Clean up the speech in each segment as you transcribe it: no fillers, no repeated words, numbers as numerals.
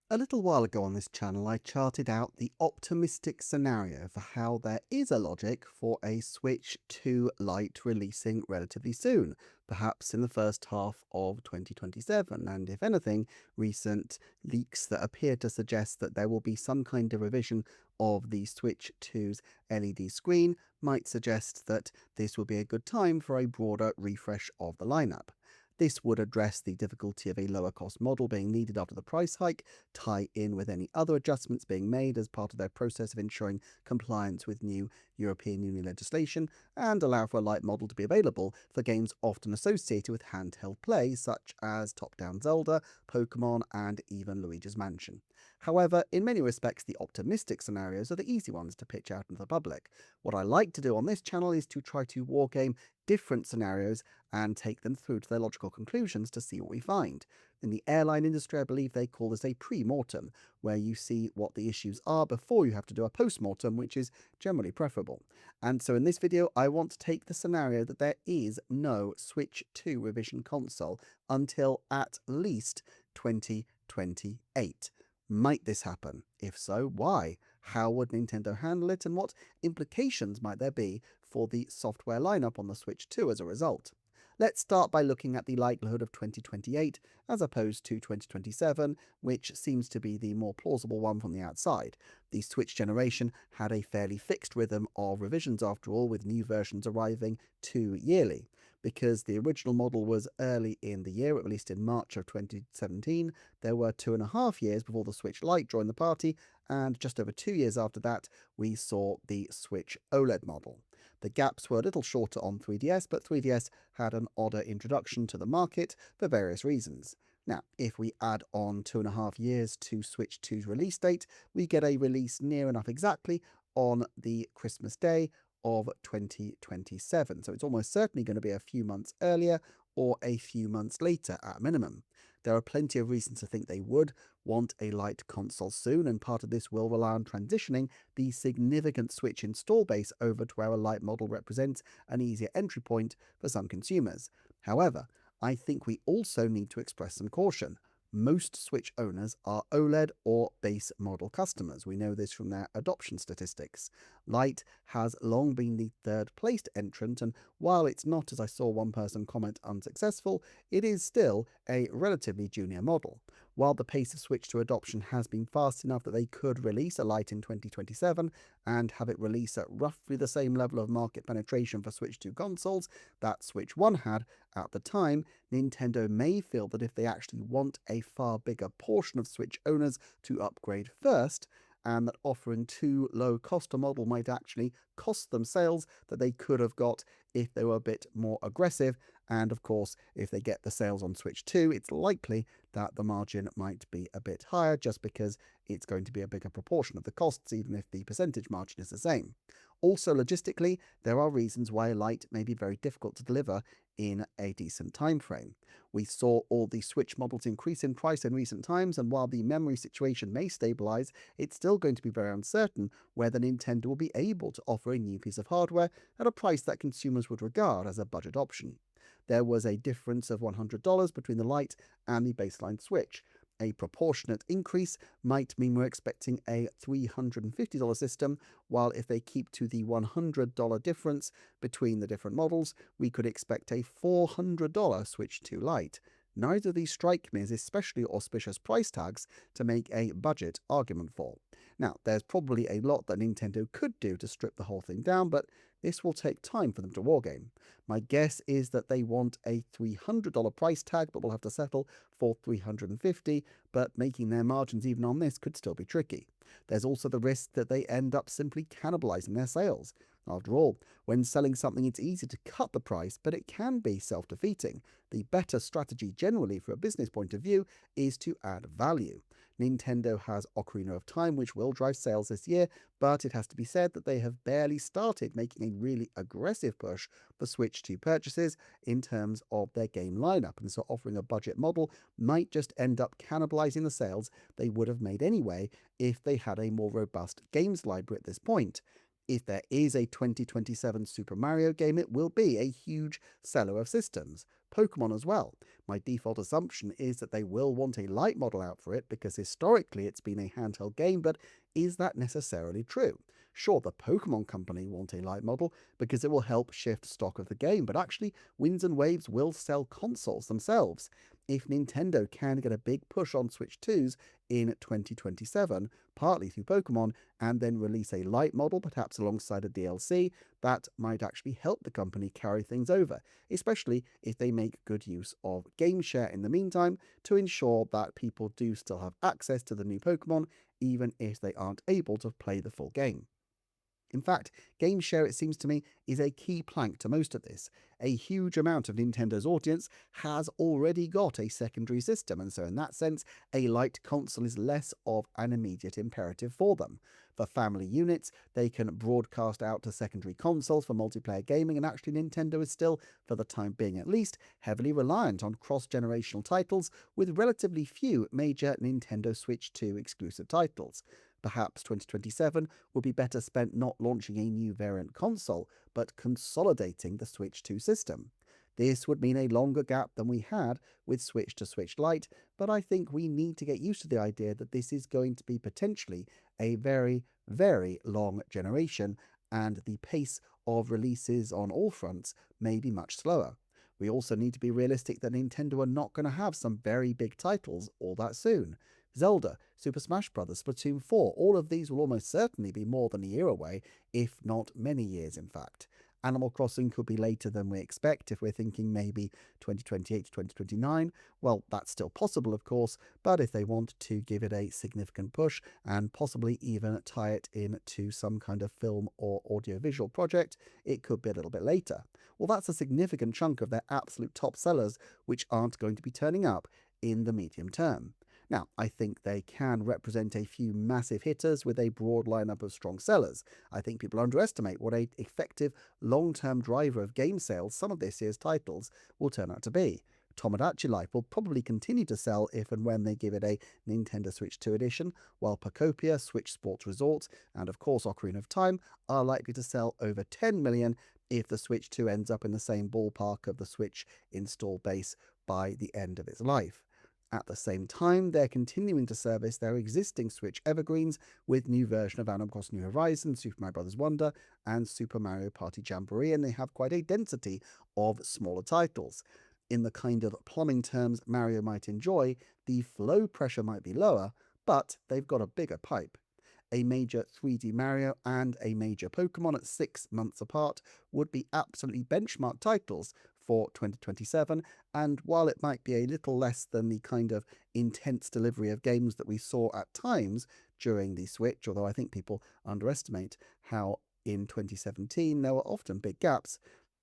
A little while ago on this channel, I charted out the optimistic scenario for how there is a logic for a Switch 2 Lite releasing relatively soon, perhaps in the first half of 2027. And if anything, recent leaks that appear to suggest that there will be some kind of revision of the Switch 2's LED screen might suggest that this will be a good time for a broader refresh of the lineup. This would address the difficulty of a lower cost model being needed after the price hike, tie in with any other adjustments being made as part of their process of ensuring compliance with new European Union legislation, and allow for a light model to be available for games often associated with handheld play, such as top-down Zelda, Pokemon, and even Luigi's Mansion. However, in many respects, the optimistic scenarios are the easy ones to pitch out into the public. What I like to do on this channel is to try to wargame different scenarios and take them through to their logical conclusions to see what we find. In the airline industry, I believe they call this a pre-mortem, where you see what the issues are before you have to do a post-mortem, which is generally preferable. And so in this video, I want to take the scenario that there is no Switch 2 revision console until at least 2028. Might this happen? If so, why? How would Nintendo handle it, and what implications might there be for the software lineup on the Switch 2 as a result? Let's start by looking at the likelihood of 2028 as opposed to 2027, which seems to be the more plausible one from the outside. The Switch generation had a fairly fixed rhythm of revisions after all, with new versions arriving 2 yearly. Because the original model was early in the year, it released in March of 2017, there were 2.5 years before the Switch Lite joined the party, and just over 2 years after that, we saw the Switch OLED model. The gaps were a little shorter on 3DS, but 3DS had an odder introduction to the market for various reasons. Now, if we add on 2.5 years to Switch 2's release date, we get a release near enough exactly on the Christmas Day of 2027. So it's almost certainly going to be a few months earlier or a few months later at minimum. There are plenty of reasons to think they would want a Lite console soon, and part of this will rely on transitioning the significant Switch install base over to where a Lite model represents an easier entry point for some consumers. However, I think we also need to express some caution. Most Switch owners are OLED or base model customers. We know this from their adoption statistics. Lite has long been the third placed entrant, and while it's not, as I saw one person comment, unsuccessful, it is still a relatively junior model. While the pace of Switch 2 adoption has been fast enough that they could release a Lite in 2027 and have it release at roughly the same level of market penetration for Switch 2 consoles that Switch 1 had at the time, Nintendo may feel that if they actually want a far bigger portion of Switch owners to upgrade first, and that offering too low cost a model might actually cost them sales that they could have got if they were a bit more aggressive. And of course, if they get the sales on Switch 2, it's likely that the margin might be a bit higher just because it's going to be a bigger proportion of the costs, even if the percentage margin is the same. Also, logistically, there are reasons why Lite may be very difficult to deliver in a decent time frame. We saw all the Switch models increase in price in recent times, and while the memory situation may stabilize, it's still going to be very uncertain whether Nintendo will be able to offer a new piece of hardware at a price that consumers would regard as a budget option. There was a difference of $100 between the Lite and the baseline Switch. A proportionate increase might mean we're expecting a $350 system, while if they keep to the $100 difference between the different models, we could expect a $400 Switch 2 Lite. Neither of these strike me as especially auspicious price tags to make a budget argument for. Now, there's probably a lot that Nintendo could do to strip the whole thing down, but this will take time for them to wargame. My guess is that they want a $300 price tag, but will have to settle for $350, but making their margins even on this could still be tricky. There's also the risk that they end up simply cannibalizing their sales. After all, when selling something, it's easy to cut the price, but it can be self-defeating. The better strategy generally from a business point of view is to add value. Nintendo has Ocarina of Time, which will drive sales this year, but it has to be said that they have barely started making a really aggressive push for Switch 2 purchases in terms of their game lineup, and so offering a budget model might just end up cannibalizing the sales they would have made anyway if they had a more robust games library at this point. If there is a 2027 Super Mario game, it will be a huge seller of systems. Pokemon as well. My default assumption is that they will want a Lite model out for it because historically it's been a handheld game, but is that necessarily true? Sure, the Pokemon Company want a Lite model because it will help shift stock of the game, but actually Winds and Waves will sell consoles themselves. If Nintendo can get a big push on Switch 2s in 2027, partly through Pokemon, and then release a Lite model, perhaps alongside a DLC, that might actually help the company carry things over, especially if they make good use of game share in the meantime to ensure that people do still have access to the new Pokemon, even if they aren't able to play the full game. In fact, game share, it seems to me, is a key plank to most of this. A huge amount of Nintendo's audience has already got a secondary system, and so in that sense, a Lite console is less of an immediate imperative for them. For family units, they can broadcast out to secondary consoles for multiplayer gaming, and actually Nintendo is still, for the time being at least, heavily reliant on cross-generational titles, with relatively few major Nintendo Switch 2 exclusive titles. Perhaps 2027 would be better spent not launching a new variant console, but consolidating the Switch 2 system. This would mean a longer gap than we had with Switch to Switch Lite, but I think we need to get used to the idea that this is going to be potentially a very, very long generation, and the pace of releases on all fronts may be much slower. We also need to be realistic that Nintendo are not going to have some very big titles all that soon. Zelda, Super Smash Bros., Splatoon 4, all of these will almost certainly be more than a year away, if not many years in fact. Animal Crossing could be later than we expect if we're thinking maybe 2028 to 2029. Well, that's still possible, of course, but if they want to give it a significant push and possibly even tie it into some kind of film or audiovisual project, it could be a little bit later. Well, that's a significant chunk of their absolute top sellers which aren't going to be turning up in the medium term. Now, I think they can represent a few massive hitters with a broad lineup of strong sellers. I think people underestimate what an effective long-term driver of game sales some of this year's titles will turn out to be. Tomodachi Life will probably continue to sell if and when they give it a Nintendo Switch 2 edition, while Pocopia, Switch Sports Resort, and of course Ocarina of Time are likely to sell over 10 million if the Switch 2 ends up in the same ballpark of the Switch install base by the end of its life. At the same time, they're continuing to service their existing Switch evergreens with new version of Animal Crossing New Horizons, Super Mario Bros. Wonder, and Super Mario Party Jamboree, and they have quite a density of smaller titles. In the kind of plumbing terms Mario might enjoy, the flow pressure might be lower, but they've got a bigger pipe. A major 3D Mario and a major Pokemon at 6 months apart would be absolutely benchmark titles for 2027, and while it might be a little less than the kind of intense delivery of games that we saw at times during the Switch, although I think people underestimate how in 2017 there were often big gaps,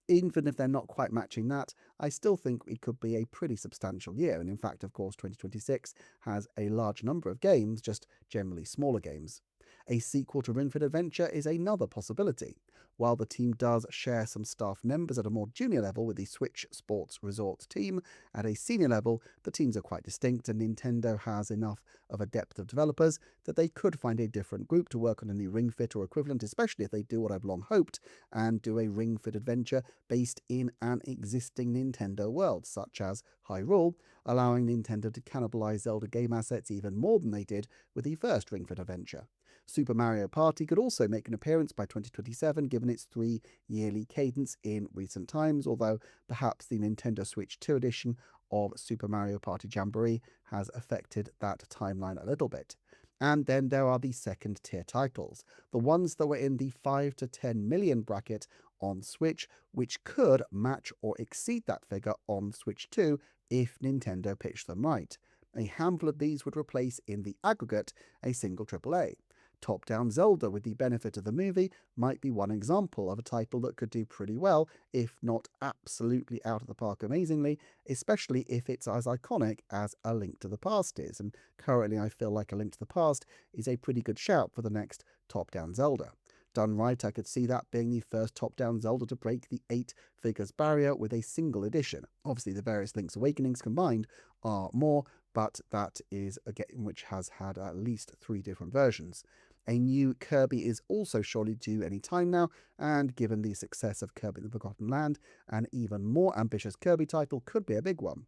even if they're not quite matching that, I still think it could be a pretty substantial year. And in fact, of course, 2026 has a large number of games, just generally smaller games. A sequel to Ring Fit Adventure is another possibility. While the team does share some staff members at a more junior level with the Switch Sports Resort team, at a senior level, the teams are quite distinct, and Nintendo has enough of a depth of developers that they could find a different group to work on a new Ring Fit or equivalent, especially if they do what I've long hoped and do a Ring Fit Adventure based in an existing Nintendo world, such as Hyrule, allowing Nintendo to cannibalize Zelda game assets even more than they did with the first Ring Fit Adventure. Super Mario Party could also make an appearance by 2027 given its 3-yearly cadence in recent times, although perhaps the Nintendo Switch 2 edition of Super Mario Party Jamboree has affected that timeline a little bit. And then there are the second tier titles, the ones that were in the 5 to 10 million bracket on Switch, which could match or exceed that figure on Switch 2 if Nintendo pitched them right. A handful of these would replace in the aggregate a single AAA. Top-down Zelda, with the benefit of the movie, might be one example of a title that could do pretty well, if not absolutely out of the park amazingly, especially if it's as iconic as A Link to the Past is, and currently I feel like A Link to the Past is a pretty good shout for the next top-down Zelda. Done right, I could see that being the first top-down Zelda to break the 8 figures barrier with a single edition. Obviously, the various Link's Awakenings combined are more, but that is a game which has had at least 3 different versions. A new Kirby is also surely due any time now, and given the success of Kirby and the Forgotten Land, an even more ambitious Kirby title could be a big one.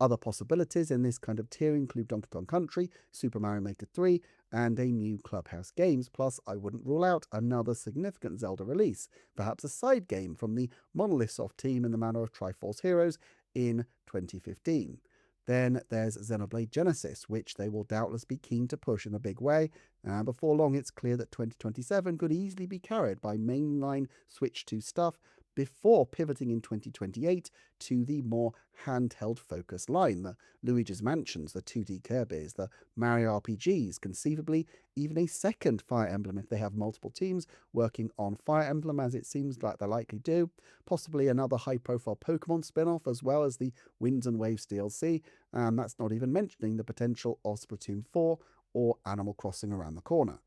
Other possibilities in this kind of tier include Donkey Kong Country, Super Mario Maker 3, and a new Clubhouse Games, plus I wouldn't rule out another significant Zelda release, perhaps a side game from the Monolith Soft team in the manner of Triforce Heroes in 2015. Then there's Xenoblade Genesis, which they will doubtless be keen to push in a big way, and before long it's clear that 2027 could easily be carried by mainline Switch 2 stuff, before pivoting in 2028 to the more handheld focused line, the Luigi's Mansions, the 2D Kirby's, the Mario RPGs, conceivably even a second Fire Emblem if they have multiple teams working on Fire Emblem, as it seems like they likely do, possibly another high-profile Pokemon spin-off, as well as the Winds and Waves DLC, and that's not even mentioning the potential of Splatoon 4 or Animal Crossing around the corner.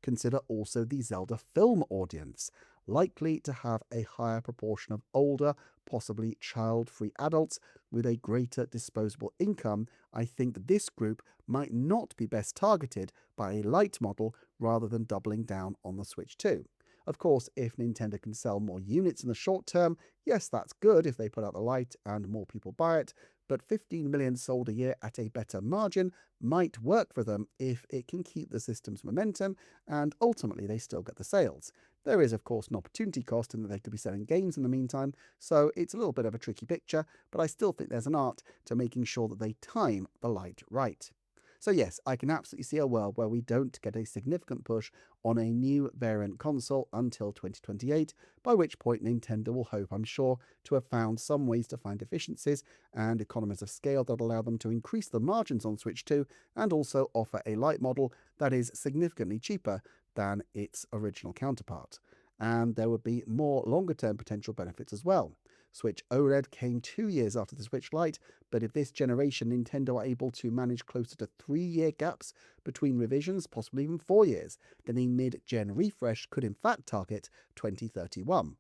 Consider also the Zelda film audience, likely to have a higher proportion of older, possibly child-free adults with a greater disposable income. I think that this group might not be best targeted by a Lite model rather than doubling down on the Switch 2. Of course, if Nintendo can sell more units in the short term, yes, that's good if they put out the Lite and more people buy it, but 15 million sold a year at a better margin might work for them if it can keep the system's momentum and ultimately they still get the sales. There is, of course, an opportunity cost in that they could be selling games in the meantime, so it's a little bit of a tricky picture, but I still think there's an art to making sure that they time the Lite right. So yes, I can absolutely see a world where we don't get a significant push on a new variant console until 2028, by which point Nintendo will hope, I'm sure, to have found some ways to find efficiencies and economies of scale that allow them to increase the margins on Switch 2 and also offer a Lite model that is significantly cheaper than its original counterpart. And there would be more longer-term potential benefits as well. Switch OLED came 2 years after the Switch Lite, but if this generation Nintendo are able to manage closer to 3-year gaps between revisions, possibly even 4 years, then a mid-gen refresh could in fact target 2031.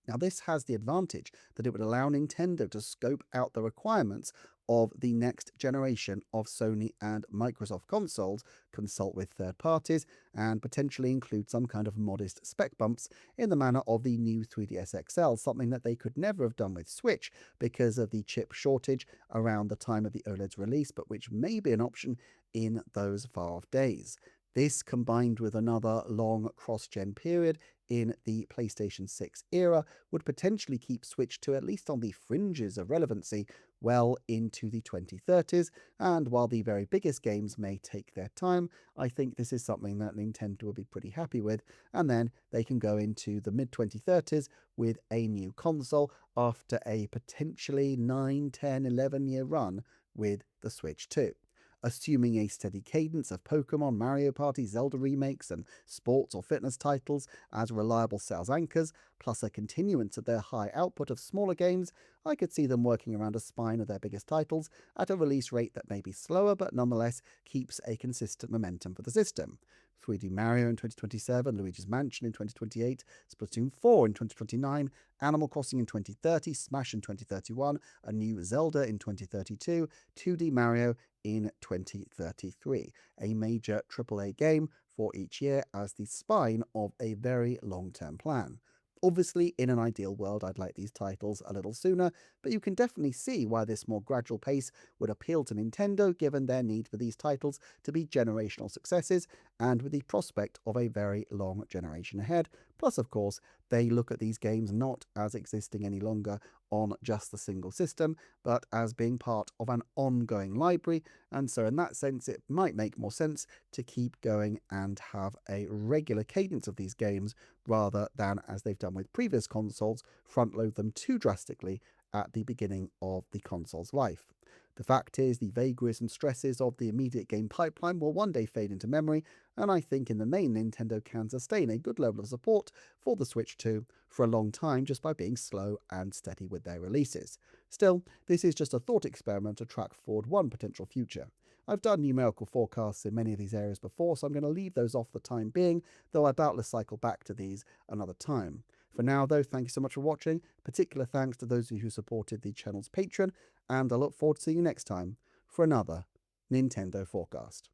Now, this has the advantage that it would allow Nintendo to scope out the requirements of the next generation of Sony and Microsoft consoles, consult with third parties, and potentially include some kind of modest spec bumps in the manner of the new 3DS XL, something that they could never have done with Switch because of the chip shortage around the time of the OLED's release, but which may be an option in those far-off days. This, combined with another long cross-gen period in the PlayStation 6 era, would potentially keep Switch 2 at least on the fringes of relevancy well into the 2030s, and while the very biggest games may take their time, I think this is something that Nintendo will be pretty happy with, and then they can go into the mid-2030s with a new console after a potentially 9, 10, 11-year run with the Switch 2. Assuming a steady cadence of Pokemon, Mario Party, Zelda remakes, and sports or fitness titles as reliable sales anchors, plus a continuance of their high output of smaller games, I could see them working around a spine of their biggest titles at a release rate that may be slower but nonetheless keeps a consistent momentum for the system. 3D Mario in 2027, Luigi's Mansion in 2028, Splatoon 4 in 2029, Animal Crossing in 2030, Smash in 2031, a new Zelda in 2032, 2D Mario in 2033. A major AAA game for each year as the spine of a very long-term plan. Obviously, in an ideal world, I'd like these titles a little sooner, but you can definitely see why this more gradual pace would appeal to Nintendo given their need for these titles to be generational successes and with the prospect of a very long generation ahead. Plus, of course, they look at these games not as existing any longer on just the single system, but as being part of an ongoing library, and so in that sense it might make more sense to keep going and have a regular cadence of these games rather than, as they've done with previous consoles, front-load them too drastically at the beginning of the console's life. The fact is, the vagaries and stresses of the immediate game pipeline will one day fade into memory, and I think in the main Nintendo can sustain a good level of support for the Switch 2 for a long time just by being slow and steady with their releases. Still, this is just a thought experiment to track forward one potential future. I've done numerical forecasts in many of these areas before, so I'm going to leave those off for the time being, though I doubtless cycle back to these another time. For now, though, thank you so much for watching. Particular thanks to those of you who supported the channel's Patreon, and I look forward to seeing you next time for another Nintendo Forecast.